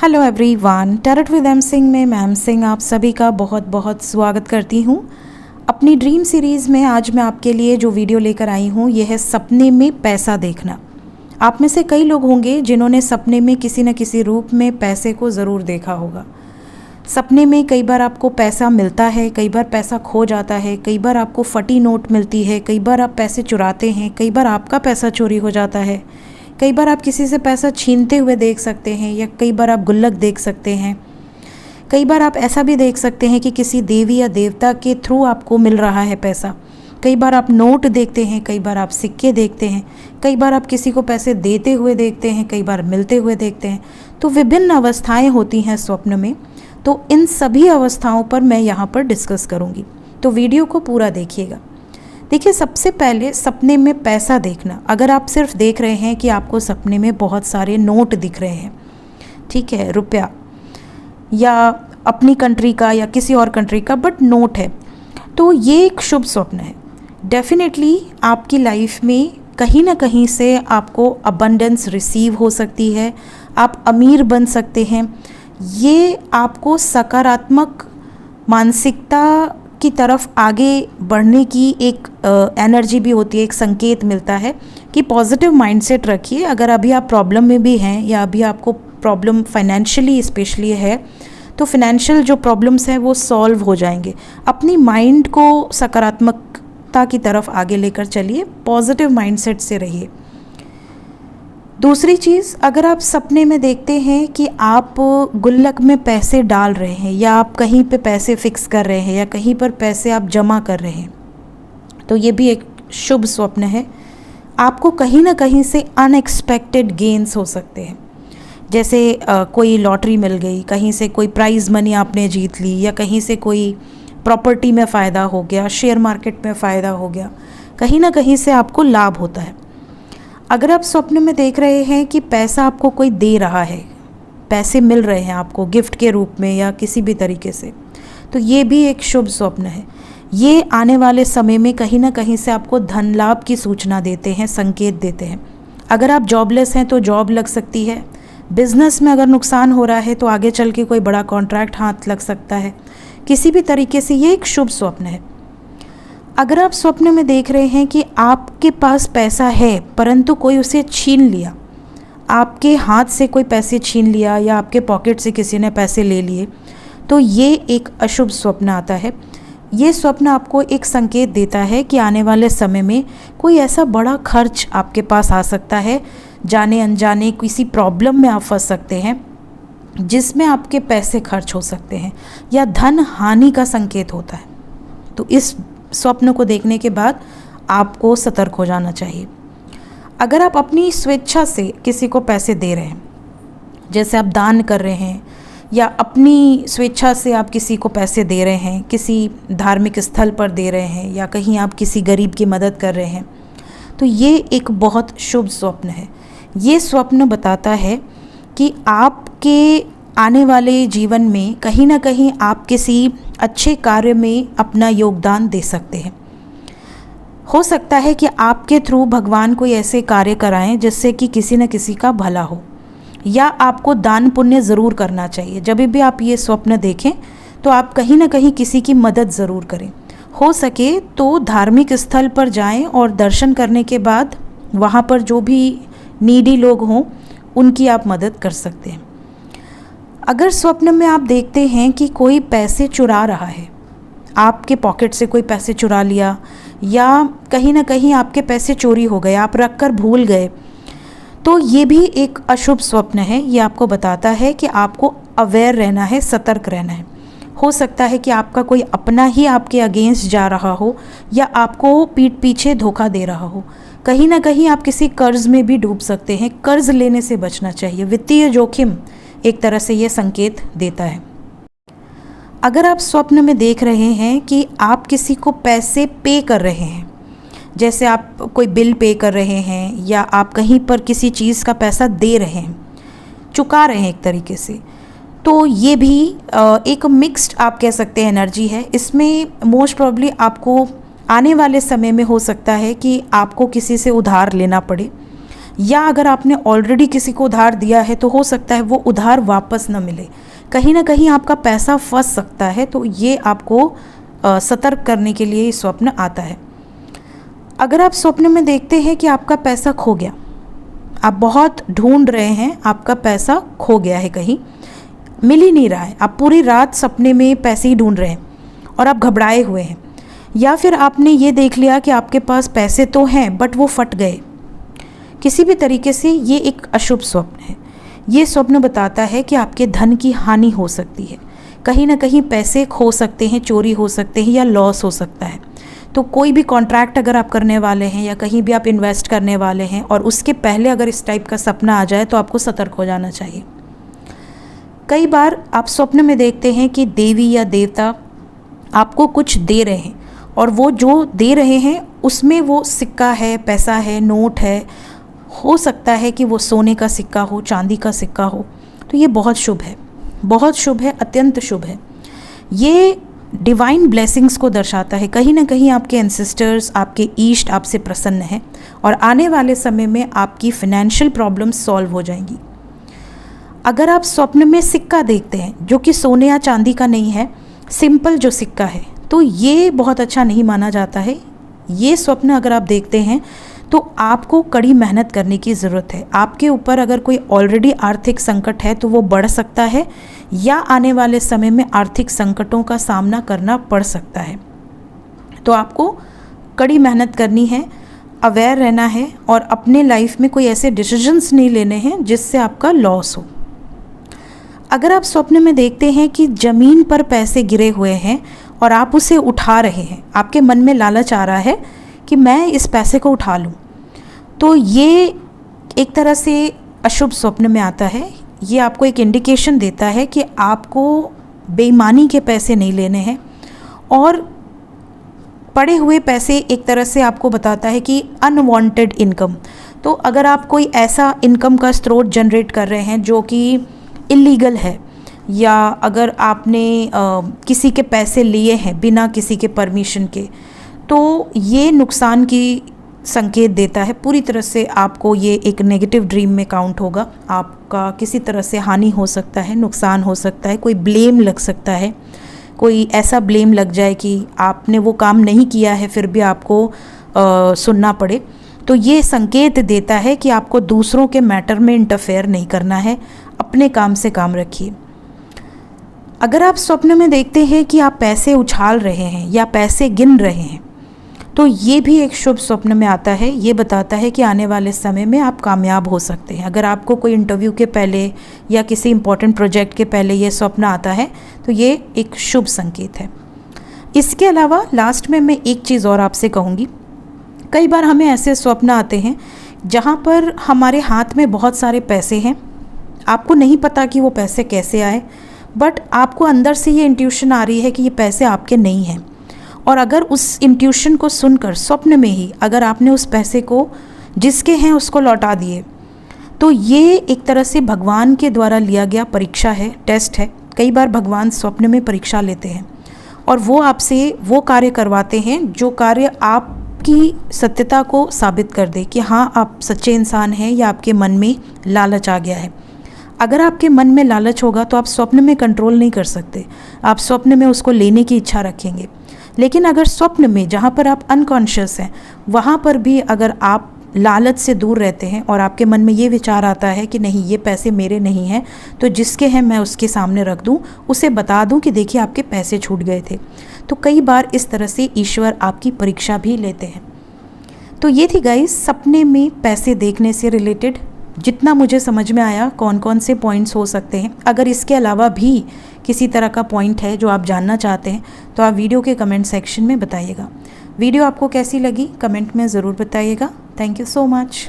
Hello everyone, tarot with M Singh में ma'am Singh आप सभी का बहुत बहुत स्वागत करती हूँ। अपनी ड्रीम सीरीज़ में आज मैं आपके लिए जो वीडियो लेकर आई हूँ यह है सपने में पैसा देखना। आप में से कई लोग होंगे जिन्होंने सपने में किसी न किसी रूप में पैसे को ज़रूर देखा होगा। सपने में कई बार आपको पैसा मिलता है, कई बार पैसा खो जाता है, कई बार आपको फटी नोट मिलती है, कई बार आप पैसे चुराते हैं, कई बार आपका पैसा चोरी हो जाता है, कई बार आप किसी से पैसा छीनते हुए देख सकते हैं या कई बार आप गुल्लक देख सकते हैं। कई बार आप ऐसा भी देख सकते हैं कि किसी देवी या देवता के थ्रू आपको मिल रहा है पैसा। कई बार आप नोट देखते हैं, कई बार आप सिक्के देखते हैं, कई बार आप किसी को पैसे देते हुए देखते हैं, कई बार मिलते हुए देखते हैं। तो विभिन्न अवस्थाएं होती हैं स्वप्न में। तो इन सभी अवस्थाओं पर मैं यहाँ पर डिस्कस करूँगी, तो वीडियो को पूरा देखिएगा। देखिए, सबसे पहले सपने में पैसा देखना। अगर आप सिर्फ देख रहे हैं कि आपको सपने में बहुत सारे नोट दिख रहे हैं, ठीक है, रुपया या अपनी कंट्री का या किसी और कंट्री का, बट नोट है, तो ये एक शुभ स्वप्न है। डेफिनेटली आपकी लाइफ में कहीं ना कहीं से आपको अबंडेंस रिसीव हो सकती है, आप अमीर बन सकते हैं। ये आपको सकारात्मक मानसिकता की तरफ आगे बढ़ने की एक एनर्जी भी होती है, एक संकेत मिलता है कि पॉजिटिव माइंडसेट रखिए। अगर अभी आप प्रॉब्लम में भी हैं या अभी आपको प्रॉब्लम फाइनेंशियली स्पेशली है, तो फाइनेंशियल जो प्रॉब्लम्स हैं वो सॉल्व हो जाएंगे। अपनी माइंड को सकारात्मकता की तरफ आगे लेकर चलिए, पॉजिटिव माइंडसेट से रहिए। दूसरी चीज़, अगर आप सपने में देखते हैं कि आप गुल्लक में पैसे डाल रहे हैं या आप कहीं पे पैसे फिक्स कर रहे हैं या कहीं पर पैसे आप जमा कर रहे हैं, तो ये भी एक शुभ स्वप्न है। आपको कहीं ना कहीं से अनएक्सपेक्टेड गेन्स हो सकते हैं, जैसे कोई लॉटरी मिल गई, कहीं से कोई प्राइज़ मनी आपने जीत ली, या कहीं से कोई प्रॉपर्टी में फ़ायदा हो गया, शेयर मार्केट में फ़ायदा हो गया, कहीं ना कहीं से आपको लाभ होता है। अगर आप स्वप्न में देख रहे हैं कि पैसा आपको कोई दे रहा है, पैसे मिल रहे हैं आपको गिफ्ट के रूप में या किसी भी तरीके से, तो ये भी एक शुभ स्वप्न है। ये आने वाले समय में कहीं ना कहीं से आपको धन लाभ की सूचना देते हैं, संकेत देते हैं। अगर आप जॉबलेस हैं तो जॉब लग सकती है। बिजनेस में अगर नुकसान हो रहा है तो आगे चल के कोई बड़ा कॉन्ट्रैक्ट हाथ लग सकता है। किसी भी तरीके से ये एक शुभ स्वप्न है। अगर आप स्वप्न में देख रहे हैं कि आपके पास पैसा है परंतु कोई उसे छीन लिया, आपके हाथ से कोई पैसे छीन लिया या आपके पॉकेट से किसी ने पैसे ले लिए, तो ये एक अशुभ स्वप्न आता है। ये स्वप्न आपको एक संकेत देता है कि आने वाले समय में कोई ऐसा बड़ा खर्च आपके पास आ सकता है, जाने अनजाने किसी प्रॉब्लम में आप फंस सकते हैं जिसमें आपके पैसे खर्च हो सकते हैं, या धन हानि का संकेत होता है। तो इस स्वप्न को देखने के बाद आपको सतर्क हो जाना चाहिए। अगर आप अपनी स्वेच्छा से किसी को पैसे दे रहे हैं, जैसे आप दान कर रहे हैं या अपनी स्वेच्छा से आप किसी को पैसे दे रहे हैं, किसी धार्मिक स्थल पर दे रहे हैं या कहीं आप किसी गरीब की मदद कर रहे हैं, तो ये एक बहुत शुभ स्वप्न है। ये स्वप्न बताता है कि आपके आने वाले जीवन में कहीं ना कहीं आप किसी अच्छे कार्य में अपना योगदान दे सकते हैं। हो सकता है कि आपके थ्रू भगवान कोई ऐसे कार्य कराएं जिससे कि किसी न किसी का भला हो, या आपको दान पुण्य ज़रूर करना चाहिए। जब भी आप ये स्वप्न देखें तो आप कहीं ना कहीं किसी की मदद ज़रूर करें। हो सके तो धार्मिक स्थल पर जाएं और दर्शन करने के बाद वहाँ पर जो भी नीडी लोग हों उनकी आप मदद कर सकते हैं। अगर स्वप्न में आप देखते हैं कि कोई पैसे चुरा रहा है, आपके पॉकेट से कोई पैसे चुरा लिया या कहीं ना कहीं आपके पैसे चोरी हो गए, आप रख कर भूल गए, तो ये भी एक अशुभ स्वप्न है। ये आपको बताता है कि आपको अवेयर रहना है, सतर्क रहना है। हो सकता है कि आपका कोई अपना ही आपके अगेंस्ट जा रहा हो या आपको पीठ पीछे धोखा दे रहा हो। कहीं ना कहीं आप किसी कर्ज में भी डूब सकते हैं। कर्ज लेने से बचना चाहिए। वित्तीय जोखिम एक तरह से ये संकेत देता है। अगर आप स्वप्न में देख रहे हैं कि आप किसी को पैसे पे कर रहे हैं, जैसे आप कोई बिल पे कर रहे हैं या आप कहीं पर किसी चीज़ का पैसा दे रहे हैं, चुका रहे हैं एक तरीके से, तो ये भी एक मिक्स्ड आप कह सकते हैं एनर्जी है। इसमें मोस्ट प्रॉब्ली आपको आने वाले समय में हो सकता है कि आपको किसी से उधार लेना पड़े, या अगर आपने ऑलरेडी किसी को उधार दिया है तो हो सकता है वो उधार वापस ना मिले, कहीं ना कहीं आपका पैसा फंस सकता है। तो ये आपको सतर्क करने के लिए ये स्वप्न आता है। अगर आप स्वप्न में देखते हैं कि आपका पैसा खो गया, आप बहुत ढूंढ रहे हैं, आपका पैसा खो गया है, कहीं मिल ही नहीं रहा है, आप पूरी रात सपने में पैसे ही ढूंढ रहे हैं और आप घबराए हुए हैं, या फिर आपने ये देख लिया कि आपके पास पैसे तो हैं बट वो फट गए किसी भी तरीके से, ये एक अशुभ स्वप्न है। ये स्वप्न बताता है कि आपके धन की हानि हो सकती है, कहीं ना कहीं पैसे खो सकते हैं, चोरी हो सकते हैं या लॉस हो सकता है। तो कोई भी कॉन्ट्रैक्ट अगर आप करने वाले हैं या कहीं भी आप इन्वेस्ट करने वाले हैं और उसके पहले अगर इस टाइप का सपना आ जाए तो आपको सतर्क हो जाना चाहिए। कई बार आप स्वप्न में देखते हैं कि देवी या देवता आपको कुछ दे रहे हैं और वो जो दे रहे हैं उसमें वो सिक्का है, पैसा है, नोट है, हो सकता है कि वो सोने का सिक्का हो, चांदी का सिक्का हो। तो ये बहुत शुभ है, बहुत शुभ है, अत्यंत शुभ है। ये डिवाइन ब्लेसिंग्स को दर्शाता है, कहीं ना कहीं आपके एंसेस्टर्स, आपके ईष्ट आपसे प्रसन्न हैं और आने वाले समय में आपकी फिनेंशियल प्रॉब्लम्स सॉल्व हो जाएंगी। अगर आप स्वप्न में सिक्का देखते हैं जो कि सोने या चांदी का नहीं है, सिंपल जो सिक्का है, तो ये बहुत अच्छा नहीं माना जाता है। ये स्वप्न अगर आप देखते हैं तो आपको कड़ी मेहनत करने की ज़रूरत है। आपके ऊपर अगर कोई ऑलरेडी आर्थिक संकट है तो वो बढ़ सकता है या आने वाले समय में आर्थिक संकटों का सामना करना पड़ सकता है। तो आपको कड़ी मेहनत करनी है, अवेयर रहना है और अपने लाइफ में कोई ऐसे डिसीजंस नहीं लेने हैं जिससे आपका लॉस हो। अगर आप स्वप्न में देखते हैं कि ज़मीन पर पैसे गिरे हुए हैं और आप उसे उठा रहे हैं, आपके मन में लालच आ रहा है कि मैं इस पैसे को उठा लूं, तो ये एक तरह से अशुभ स्वप्न में आता है। ये आपको एक इंडिकेशन देता है कि आपको बेईमानी के पैसे नहीं लेने हैं और पड़े हुए पैसे एक तरह से आपको बताता है कि अनवांटेड इनकम। तो अगर आप कोई ऐसा इनकम का स्रोत जनरेट कर रहे हैं जो कि इलीगल है, या अगर आपने किसी के पैसे लिए हैं बिना किसी के परमिशन के, तो ये नुकसान की संकेत देता है। पूरी तरह से आपको ये एक नेगेटिव ड्रीम में काउंट होगा। आपका किसी तरह से हानि हो सकता है, नुकसान हो सकता है, कोई ब्लेम लग सकता है, कोई ऐसा ब्लेम लग जाए कि आपने वो काम नहीं किया है फिर भी आपको सुनना पड़े। तो ये संकेत देता है कि आपको दूसरों के मैटर में इंटरफेयर नहीं करना है, अपने काम से काम रखिए। अगर आप स्वप्न में देखते हैं कि आप पैसे उछाल रहे हैं या पैसे गिन रहे हैं, तो ये भी एक शुभ स्वप्न में आता है। ये बताता है कि आने वाले समय में आप कामयाब हो सकते हैं। अगर आपको कोई इंटरव्यू के पहले या किसी इंपॉर्टेंट प्रोजेक्ट के पहले ये स्वप्न आता है तो ये एक शुभ संकेत है। इसके अलावा लास्ट में मैं एक चीज़ और आपसे कहूँगी, कई बार हमें ऐसे स्वप्न आते हैं जहाँ पर हमारे हाथ में बहुत सारे पैसे हैं, आपको नहीं पता कि वो पैसे कैसे आए, बट आपको अंदर से ये इंट्यूशन आ रही है कि ये पैसे आपके नहीं हैं। और अगर उस इंट्यूशन को सुनकर स्वप्न में ही अगर आपने उस पैसे को जिसके हैं उसको लौटा दिए, तो ये एक तरह से भगवान के द्वारा लिया गया परीक्षा है, टेस्ट है। कई बार भगवान स्वप्न में परीक्षा लेते हैं और वो आपसे वो कार्य करवाते हैं जो कार्य आपकी सत्यता को साबित कर दे कि हाँ आप सच्चे इंसान हैं या आपके मन में लालच आ गया है। अगर आपके मन में लालच होगा तो आप स्वप्न में कंट्रोल नहीं कर सकते, आप स्वप्न में उसको लेने की इच्छा रखेंगे। लेकिन अगर स्वप्न में जहाँ पर आप अनकॉन्शियस हैं वहाँ पर भी अगर आप लालच से दूर रहते हैं और आपके मन में ये विचार आता है कि नहीं ये पैसे मेरे नहीं हैं, तो जिसके हैं मैं उसके सामने रख दूँ, उसे बता दूँ कि देखिए आपके पैसे छूट गए थे, तो कई बार इस तरह से ईश्वर आपकी परीक्षा भी लेते हैं। तो ये थी गाइस सपने में पैसे देखने से रिलेटेड जितना मुझे समझ में आया कौन कौन से पॉइंट्स हो सकते हैं। अगर इसके अलावा भी किसी तरह का पॉइंट है जो आप जानना चाहते हैं तो आप वीडियो के कमेंट सेक्शन में बताइएगा। वीडियो आपको कैसी लगी कमेंट में ज़रूर बताइएगा। Thank you so much.